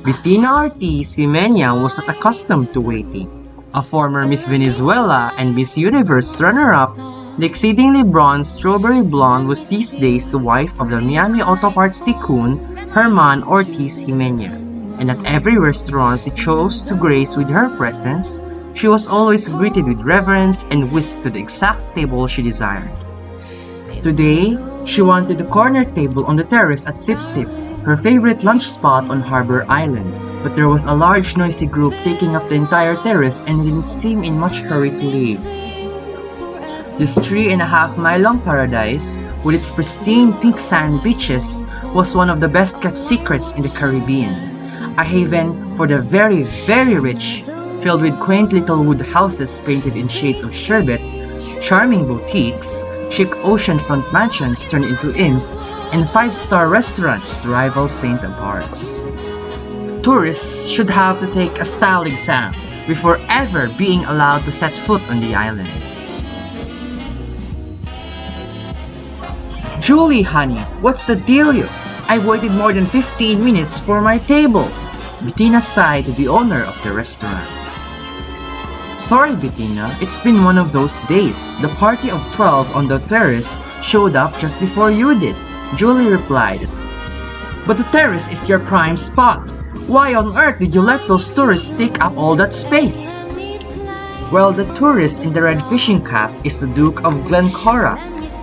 Bettina Ortiz Ximena was not accustomed to waiting. A former Miss Venezuela and Miss Universe runner-up, the exceedingly bronze strawberry blonde was these days the wife of the Miami Auto Parts tycoon Herman Ortiz Ximena, and at every restaurant she chose to grace with her presence, she was always greeted with reverence and whisked to the exact table she desired. Today, she wanted the corner table on the terrace at Sip Sip, her favorite lunch spot on Harbor Island, but there was a large noisy group taking up the entire terrace and didn't seem in much hurry to leave. This 3.5-mile-long paradise, with its pristine pink sand beaches, was one of the best-kept secrets in the Caribbean. A haven for the very, very rich, filled with quaint little wood houses painted in shades of sherbet, charming boutiques, chic oceanfront mansions turned into inns, and five-star restaurants to rival St. Bart's. Tourists should have to take a style exam before ever being allowed to set foot on the island. Julie, honey, what's the dealio? I waited more than 15 minutes for my table, Bettina sighed to the owner of the restaurant. Sorry, Bettina, it's been one of those days. The party of 12 on the terrace showed up just before you did, Julie replied. But the terrace is your prime spot. Why on earth did you let those tourists take up all that space? Well, the tourist in the red fishing cap is the Duke of Glencora.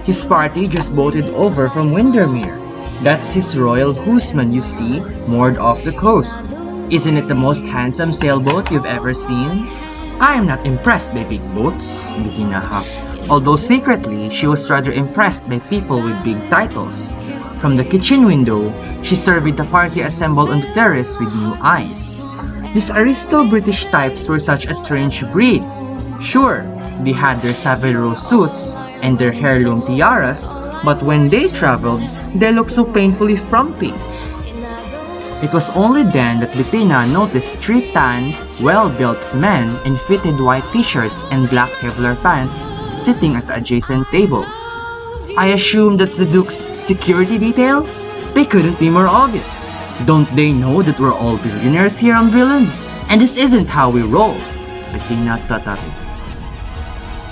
His party just boated over from Windermere. That's his royal gooseman, you see, moored off the coast. Isn't it the most handsome sailboat you've ever seen? I am not impressed by big boats, Bettina huffed, although secretly she was rather impressed by people with big titles. From the kitchen window, she surveyed the party assembled on the terrace with new eyes. These aristo-British types were such a strange breed. Sure, they had their Savile Row suits and their heirloom tiaras, but when they traveled, they looked so painfully frumpy. It was only then that Bettina noticed three tan, well-built men in fitted white t-shirts and black Kevlar pants sitting at the adjacent table. I assume that's the Duke's security detail? They couldn't be more obvious. Don't they know that we're all billionaires here on Brilliant? And this isn't how we roll, Bettina tutted.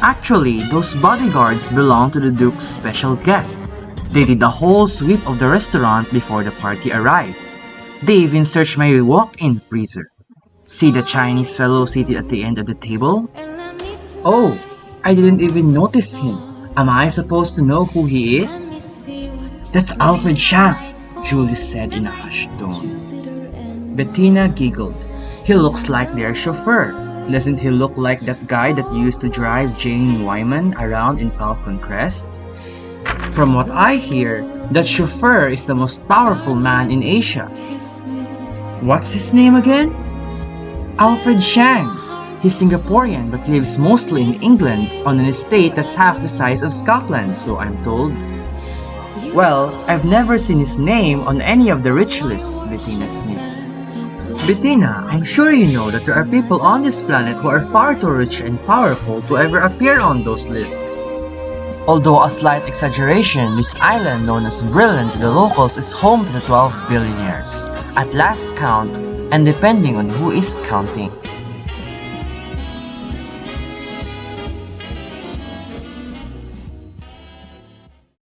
Actually, those bodyguards belong to the Duke's special guest. They did the whole sweep of the restaurant before the party arrived. They even searched my walk-in freezer. See the Chinese fellow seated at the end of the table? Oh, I didn't even notice him. Am I supposed to know who he is? That's Alfred Shank, Julie said in a hushed tone. Bettina giggled. He looks like their chauffeur. Doesn't he look like that guy that used to drive Jane Wyman around in Falcon Crest? From what I hear, that chauffeur is the most powerful man in Asia. What's his name again? Alfred Shang. He's Singaporean but lives mostly in England on an estate that's half the size of Scotland, so I'm told. Well, I've never seen his name on any of the rich lists, Bettina sniffed. Bettina, I'm sure you know that there are people on this planet who are far too rich and powerful to ever appear on those lists. Although a slight exaggeration, this island known as Brilliant to the locals is home to the 12 billionaires, at last count, and depending on who is counting.